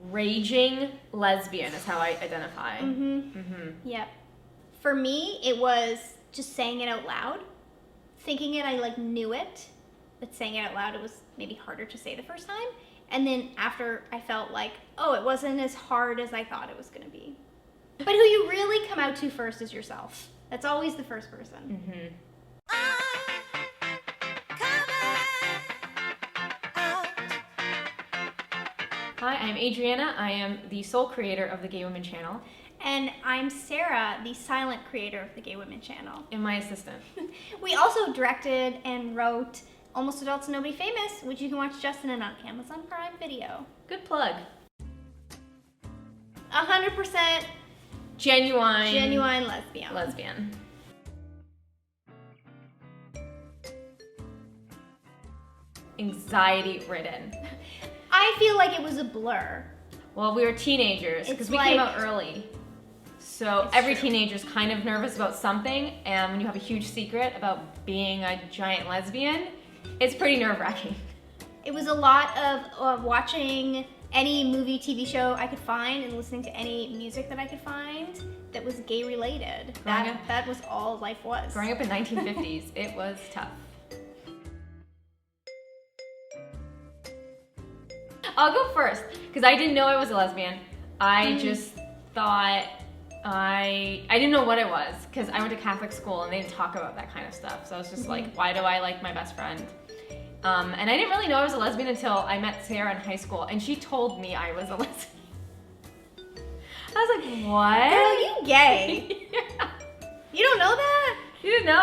Raging lesbian is how I identify. Yep. For me, it was just saying it out loud. Thinking it, I like knew it. But saying it out loud, it was maybe harder to say the first time. And then after, I felt like, oh, it wasn't as hard as I thought it was going to be. But who you really come out to first is yourself. That's always the first person. Hi, I'm Adrianna. I am the sole creator of the Gay Women channel. And I'm Sarah, the silent creator of the Gay Women channel. And my assistant. We also directed and wrote Almost Adults and Nobody Famous, which you can watch just in on Amazon Prime Video. Good plug. 100% Genuine lesbian. Anxiety ridden. I feel like it was a blur. Well, we were teenagers because we came out early. So every teenager's kind of nervous about something, and when you have a huge secret about being a giant lesbian, it's pretty nerve-wracking. It was a lot of watching any movie, TV show I could find and listening to any music that I could find that was gay related. That was all life was. Growing up in 1950s, it was tough. I'll go first, because I didn't know I was a lesbian. I just thought I didn't know what it was, because I went to Catholic school and they didn't talk about that kind of stuff. So I was just like, why do I like my best friend? And I didn't really know I was a lesbian until I met Sarah in high school, and she told me I was a lesbian. I was like, what? Girl, you gay. Yeah. You don't know that? You didn't know?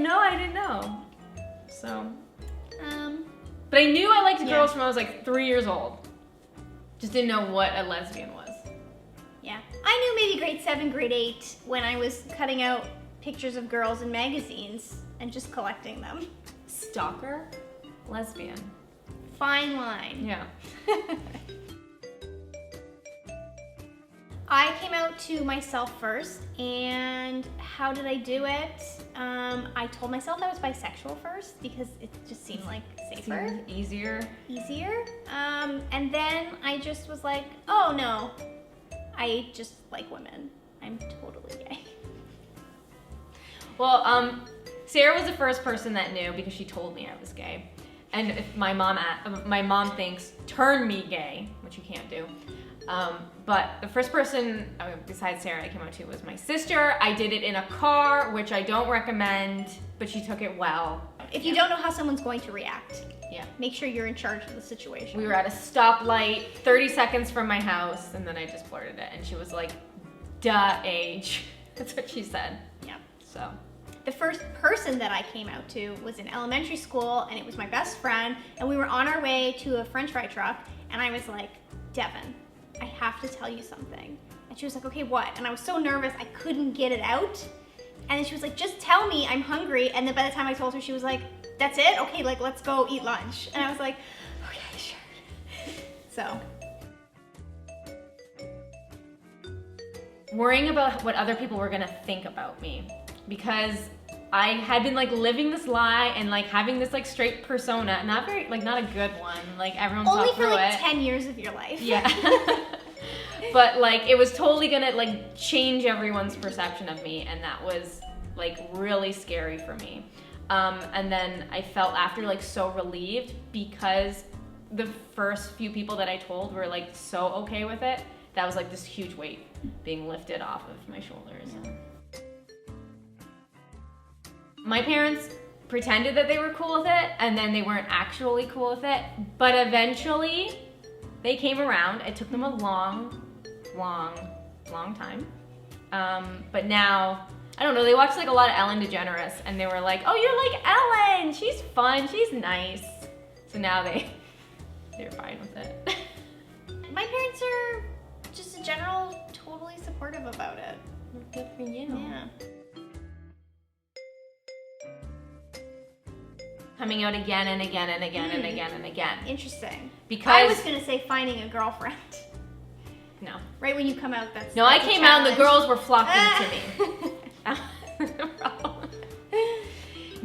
No, I didn't know. So, but I knew I liked girls from I was like 3 years old. Just didn't know what a lesbian was. Yeah. I knew maybe grade 7, grade 8 when I was cutting out pictures of girls in magazines and just collecting them. Stalker? Lesbian. Fine line. Yeah. I came out to myself first, and how did I do it? I told myself I was bisexual first because it just seemed like safer. Seemed easier. And then I just was like, oh no, I just like women. I'm totally gay. Well, Sarah was the first person that knew because she told me I was gay. And if my mom thinks, turn me gay, which you can't do. But the first person besides Sarah I came out to was my sister. I did it in a car, which I don't recommend, but she took it well. If you don't know how someone's going to react, yeah, make sure you're in charge of the situation. We were at a stoplight, 30 seconds from my house, and then I just blurted it, and she was like, duh, age. That's what she said. Yeah. So. The first person that I came out to was in elementary school, and it was my best friend, and we were on our way to a French fry truck, and I was like, Devin, I have to tell you something. And she was like, okay, what? And I was so nervous, I couldn't get it out. And then she was like, just tell me, I'm hungry. And then by the time I told her, she was like, that's it? Okay, like, let's go eat lunch. And I was like, okay, sure. So. Worrying about what other people were gonna think about me, because I had been like living this lie and like having this like straight persona, not a good one. Like everyone only saw through it. Only for like 10 years of your life. Yeah. But like it was totally gonna like change everyone's perception of me, and that was like really scary for me. And then I felt after like so relieved because the first few people that I told were like so okay with it. That was like this huge weight being lifted off of my shoulders. Yeah. My parents pretended that they were cool with it, and then they weren't actually cool with it. But eventually, they came around. It took them a long time. But now, I don't know, they watched like a lot of Ellen DeGeneres, and they were like, oh, you're like Ellen! She's fun, she's nice. So now they're fine with it. My parents are just in general totally supportive about it. Good for you. Yeah. Coming out again and again and again and again and again. Interesting. Because I was gonna say finding a girlfriend. No. Right when you come out, that's no. I came out and the girls were flocking to me.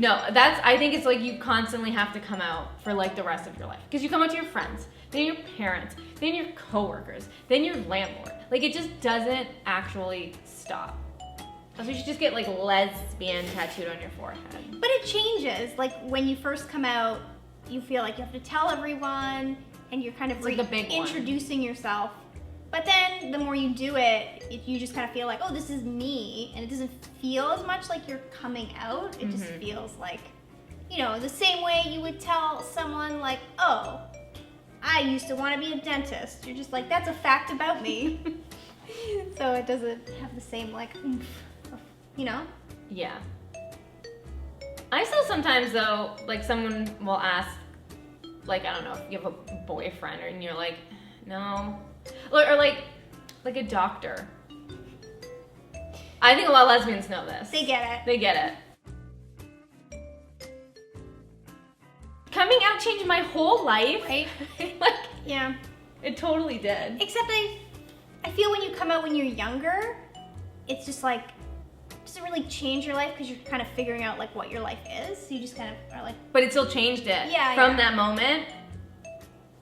No, I think it's like you constantly have to come out for like the rest of your life. Because you come out to your friends, then your parents, then your coworkers, then your landlord. Like it just doesn't actually stop. So you should just get like lesbian tattooed on your forehead. But it changes. Like when you first come out, you feel like you have to tell everyone and you're kind of like the big introducing yourself. But then the more you do it, you just kind of feel like, oh, this is me. And it doesn't feel as much like you're coming out. It just feels like, you know, the same way you would tell someone like, oh, I used to want to be a dentist. You're just like, that's a fact about me. So it doesn't have the same like, oomph, you know? Yeah. I still sometimes though, like someone will ask, like, I don't know, if you have a boyfriend and you're like, no. Or like a doctor. I think a lot of lesbians know this. They get it. They get it. Coming out changed my whole life. Right? Like, Yeah. it totally did. Except I feel when you come out when you're younger, it's just like, doesn't really change your life because you're kind of figuring out like what your life is. You just kind of are like. But it still changed it. Yeah. From that moment.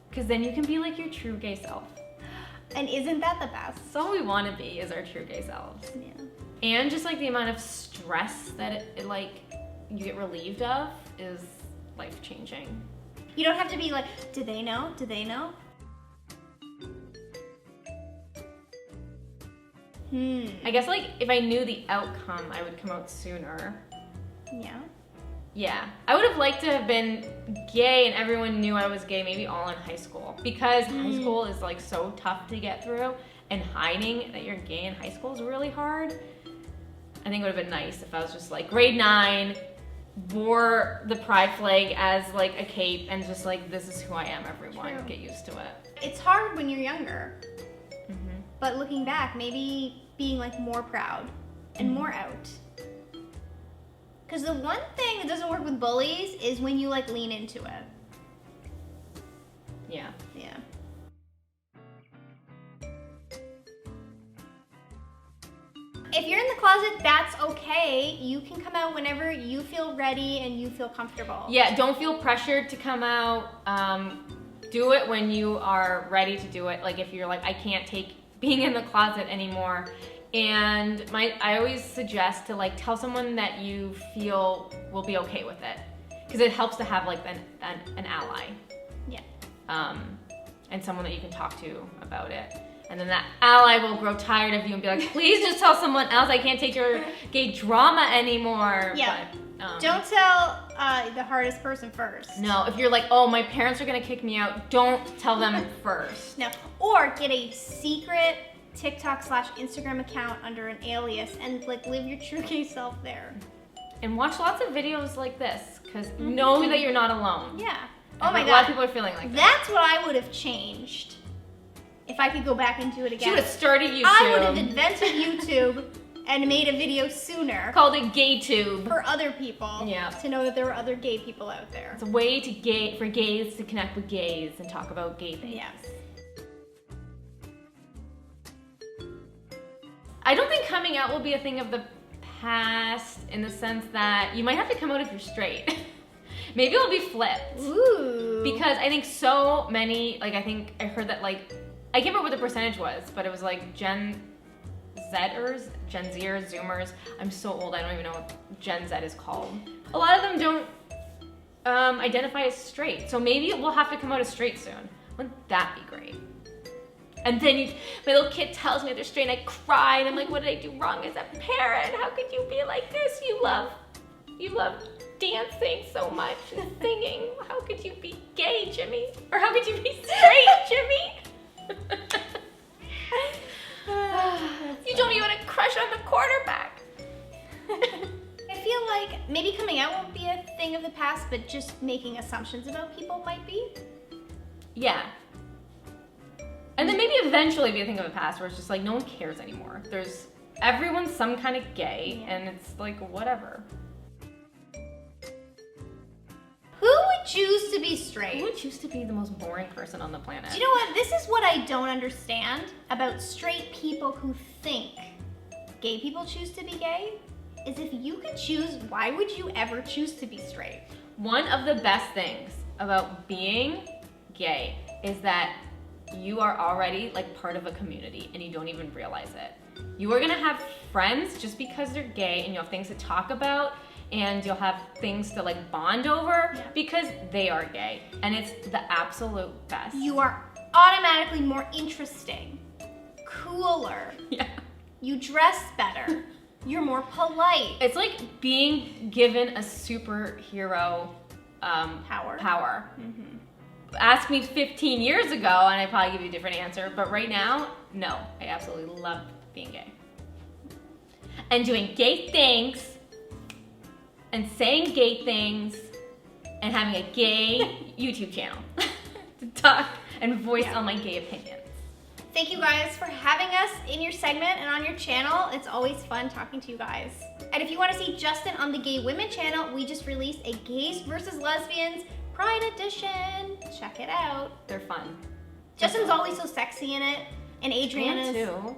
Because then you can be like your true gay self. And isn't that the best? That's all we want to be is our true gay selves. Yeah. And just like the amount of stress that it like you get relieved of is life changing. You don't have to be like, do they know? Do they know? I guess like if I knew the outcome, I would come out sooner. Yeah. Yeah. I would have liked to have been gay and everyone knew I was gay maybe all in high school. Because high school is like so tough to get through and hiding that you're gay in high school is really hard. I think it would have been nice if I was just like grade 9, wore the pride flag as like a cape and just like, this is who I am, everyone. True. Get used to it. It's hard when you're younger. But looking back, maybe being like more proud and more out. Because the one thing that doesn't work with bullies is when you like lean into it. Yeah. Yeah. If you're in the closet, that's okay. You can come out whenever you feel ready and you feel comfortable. Yeah, don't feel pressured to come out. Do it when you are ready to do it. Like if you're like, I can't take being in the closet anymore. And I always suggest to like tell someone that you feel will be okay with it. Because it helps to have like an ally. Yeah. And someone that you can talk to about it. And then that ally will grow tired of you and be like, please just tell someone else. I can't take your gay drama anymore. Yeah. But, don't tell the hardest person first. no, if you're like, oh, my parents are gonna kick me out, don't tell them first. No. Or get a secret TikTok/Instagram account under an alias and like live your true gay self there. And watch lots of videos like this, because know that you're not alone. Yeah. Oh Oh my A god. lot of people are feeling like that. That's what I would have changed if I could go back and do it again. She would have started YouTube. I would have invented YouTube and made a video sooner. Called it GayTube. For other people. Yeah. To know that there were other gay people out there. It's a way for gays to connect with gays and talk about gay things. Yes. I don't think coming out will be a thing of the past in the sense that you might have to come out if you're straight. Maybe it'll be flipped. Ooh. Because I think so many, like I think I heard that like, I can't remember what the percentage was, but it was like Gen Zers, Zoomers. I'm so old, I don't even know what Gen Z is called. A lot of them don't identify as straight. So maybe we'll have to come out as straight soon. Wouldn't that be great? And then my little kid tells me they're straight and I cry and I'm like, what did I do wrong as a parent? How could you be like this? You love dancing so much and singing. How could you be gay, Jimmy? Or how could you be straight, Jimmy? You told me you had a crush on the quarterback. I feel like maybe coming out won't be a thing of the past, but just making assumptions about people might be. Yeah. And then maybe eventually be a thing of the past where it's just like no one cares anymore. Everyone's some kind of gay and it's like whatever. Who would choose to be straight? Who would choose to be the most boring person on the planet? Do you know what? This is what I don't understand about straight people who think gay people choose to be gay. is if you could choose, why would you ever choose to be straight? One of the best things about being gay is that you are already like part of a community and you don't even realize it. You are gonna have friends just because they're gay, and you'll have things to talk about, and you'll have things to like bond over because they are gay, and it's the absolute best. You are automatically more interesting, cooler. Yeah. You dress better. You're more polite. It's like being given a superhero power. Mm-hmm. Ask me 15 years ago and I'd probably give you a different answer, but right now, no, I absolutely love being gay. And doing gay things and saying gay things and having a gay YouTube channel to talk and voice all my gay opinions. Thank you guys for having us in your segment and on your channel. It's always fun talking to you guys. And if you want to see Justin on the Gay Women channel, we just released a Gays versus Lesbians Pride Edition. Check it out. They're fun. Justin's always so sexy in it, and Adrianna's too.